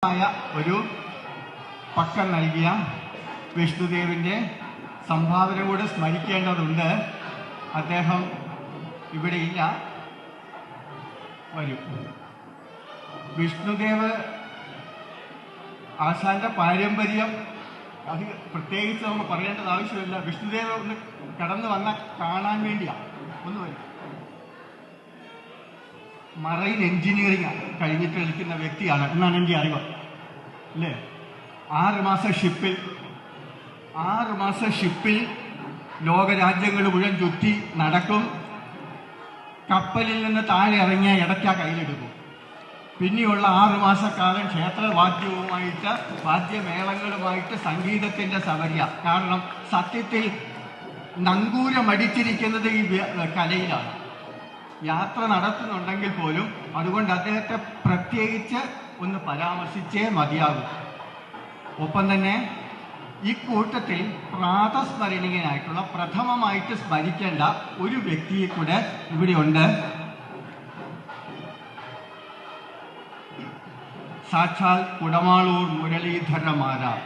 ഒരു പക്കം നൽകിയ വിഷ്ണുദേവിന്റെ സംഭാവന കൂടെ സ്മരിക്കേണ്ടതുണ്ട്. അദ്ദേഹം ഇവിടെയില്ല, വരും. വിഷ്ണുദേവ് ആശാന്റെ പാരമ്പര്യം അത് പ്രത്യേകിച്ച് നമ്മൾ പറയേണ്ടത് ആവശ്യമില്ല. വിഷ്ണുദേവ് ഒന്ന് കടന്നു വന്ന കാണാൻ വേണ്ടിയാണ് ഒന്ന് വരും. മറൈൻ എഞ്ചിനീയറിംഗ് കഴിഞ്ഞിട്ട് നിൽക്കുന്ന വ്യക്തിയാണ് എന്നാണ് എൻ്റെ അറിവ്, അല്ലേ? 6 മാസം ഷിപ്പിൽ ലോകരാജ്യങ്ങൾ മുഴുവൻ ചുറ്റി നടക്കും. കപ്പലിൽ നിന്ന് താഴെ ഇറങ്ങിയ ഇടയ്ക്ക കയ്യിലെടുക്കും. പിന്നെയുള്ള 6 മാസക്കാലം ക്ഷേത്രവാദ്യവുമായിട്ട് വാദ്യമേളങ്ങളുമായിട്ട് സംഗീതത്തിന്റെ സവര്യ. കാരണം സത്യത്തിൽ നങ്കൂരമടിച്ചിരിക്കുന്നത് ഈ കലയിലാണ്. യാത്ര നടത്തുന്നുണ്ടെങ്കിൽ പോലും അതുകൊണ്ട് അദ്ദേഹത്തെ പ്രത്യേകിച്ച് ഒന്ന് പരാമർശിച്ചേ മതിയാകും. ഒപ്പം തന്നെ ഈ കൂട്ടത്തിൽ പ്രാതസ്മരണീയനായിട്ടുള്ള പ്രഥമമായിട്ട് സ്മരിക്കേണ്ട ഒരു വ്യക്തിയെ കൂടെ ഇവിടെയുണ്ട്. സാക്ഷാൽ കുടമാളൂർ മുരളീധരമാരാർ.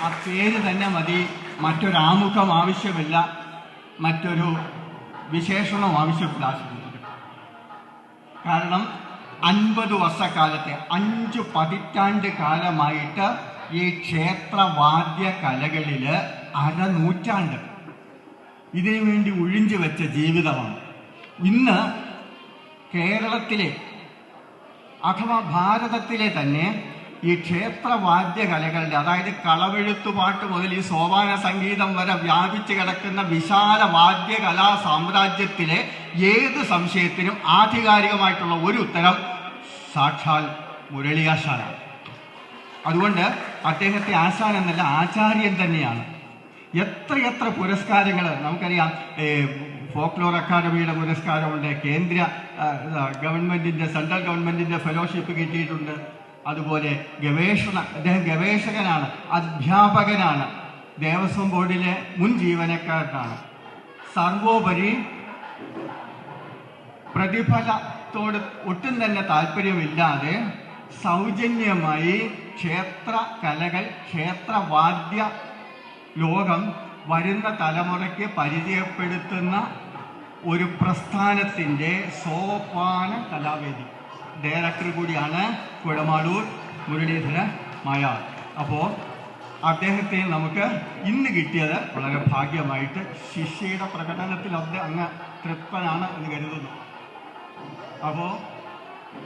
ആ പേര് തന്നെ മതി, മറ്റൊരാമുഖം ആവശ്യമില്ല, മറ്റൊരു വിശേഷണം ആവശ്യമില്ല. കാരണം 50 വർഷക്കാലത്തെ 5 പതിറ്റാണ്ട് കാലമായിട്ട് ഈ ക്ഷേത്രവാദ്യ കലകളില് അരനൂറ്റാണ്ട് ഇതിനു വേണ്ടി ഒഴിഞ്ഞു വെച്ച ജീവിതമാണ്. ഇന്ന് കേരളത്തിലെ അഥവാ ഭാരതത്തിലെ തന്നെ ഈ ക്ഷേത്രവാദ്യ കലകളുടെ, അതായത് കളവെഴുത്തുപാട്ട് മുതൽ ഈ സോപാന സംഗീതം വരെ വ്യാപിച്ചു കിടക്കുന്ന വിശാല വാദ്യകലാ സാമ്രാജ്യത്തിലെ ഏത് സംശയത്തിനും ആധികാരികമായിട്ടുള്ള ഒരു ഉത്തരം സാക്ഷാൽ മുരളി ആശാനാണ്. അതുകൊണ്ട് അദ്ദേഹത്തെ ആശാൻ എന്നല്ല, ആചാര്യൻ തന്നെയാണ്. എത്രയെത്ര പുരസ്കാരങ്ങൾ നമുക്കറിയാം. ഫോക്ലോർ അക്കാദമിയുടെ പുരസ്കാരമുണ്ട്, കേന്ദ്ര ഗവൺമെന്റിന്റെ, സെൻട്രൽ ഗവൺമെന്റിന്റെ ഫെലോഷിപ്പ് കിട്ടിയിട്ടുണ്ട്. അതുപോലെ അദ്ദേഹം ഗവേഷകനാണ്, അധ്യാപകനാണ്, ദേവസ്വം ബോർഡിലെ മുൻ ജീവനക്കാരനാണ്. സർവോപരി പ്രതിഫലത്തോട് ഒട്ടും തന്നെ താല്പര്യമില്ലാതെ സൗജന്യമായി ക്ഷേത്ര കലകൾ, ക്ഷേത്രവാദ്യ ലോകം വരുന്ന തലമുറയ്ക്ക് പരിചയപ്പെടുത്തുന്ന ഒരു പ്രസ്ഥാനത്തിൻ്റെ സോപാന കലാവേദി ഡയറക്ടർ കൂടിയാണ് കുടമാളൂർ മുരളീധര മായാർ. അപ്പോൾ അദ്ദേഹത്തെ നമുക്ക് ഇന്ന് കിട്ടിയത് വളരെ ഭാഗ്യമായിട്ട്, ശിഷ്യയുടെ പ്രകടനത്തിൽ അങ്ങ് തൃപ്തനാണ് എന്ന് കരുതുന്നു. അപ്പോൾ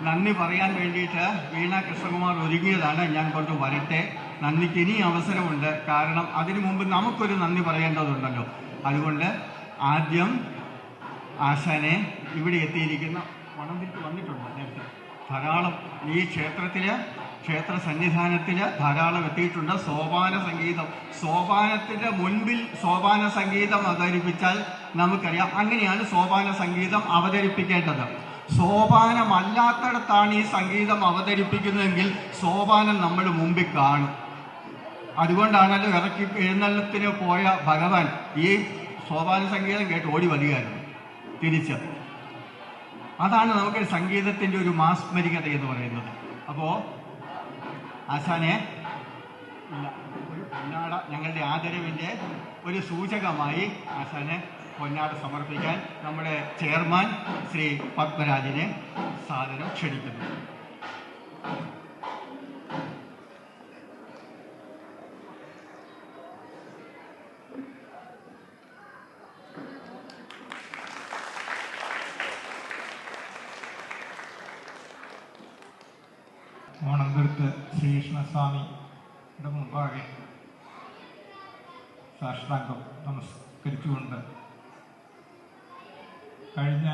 നന്ദി പറയാൻ വേണ്ടിയിട്ട് വീണ കൃഷ്ണകുമാർ ഒരുങ്ങിയതാണ്. ഞാൻ കൊണ്ട് വരട്ടെ. നന്ദിക്ക് ഇനി അവസരമുണ്ട്, കാരണം അതിനു മുമ്പ് നമുക്കൊരു നന്ദി പറയേണ്ടതുണ്ടല്ലോ. അതുകൊണ്ട് ആദ്യം ആശാനെ ഇവിടെ എത്തിയിരിക്കുന്ന വന്നിട്ടുണ്ട് നേരത്തെ ധാരാളം, ഈ ക്ഷേത്ര സന്നിധാനത്തില് ധാരാളം എത്തിയിട്ടുണ്ട്. സോപാന സംഗീതം, സോപാനത്തിന്റെ മുൻപിൽ സോപാന സംഗീതം അവതരിപ്പിച്ചാൽ നമുക്കറിയാം അങ്ങനെയാണ് സോപാന സംഗീതം അവതരിപ്പിക്കേണ്ടത്. സോപാനമല്ലാത്തടത്താണ് ഈ സംഗീതം അവതരിപ്പിക്കുന്നതെങ്കിൽ സോപാനം നമ്മൾ മുമ്പിൽ കാണും. അതുകൊണ്ടാണല്ലോ എഴുന്നള്ളത്തിന് പോയ ഭഗവാൻ ഈ സോപാന സംഗീതം കേട്ട് ഓടി വരികയായിരുന്നു തിരിച്ച്. അതാണ് നമുക്ക് സംഗീതത്തിന്റെ ഒരു മാസ്മരികത എന്ന് പറയുന്നത്. അപ്പോൾ ആശാനെ ഒരു പൊന്നാട, ഞങ്ങളുടെ ആദരവിൻ്റെ ഒരു സൂചകമായി ആശാനെ പൊന്നാട സമർപ്പിക്കാൻ നമ്മുടെ ചെയർമാൻ ശ്രീ പത്മരാജിനെ സാദരം ക്ഷണിക്കുന്നു. ഓണന്തുരുത്ത് ശ്രീകൃഷ്ണസ്വാമിയുടെ മുമ്പാകെ സാഷ്ടാംഗം നമസ്കരിച്ചുകൊണ്ട് കഴിഞ്ഞ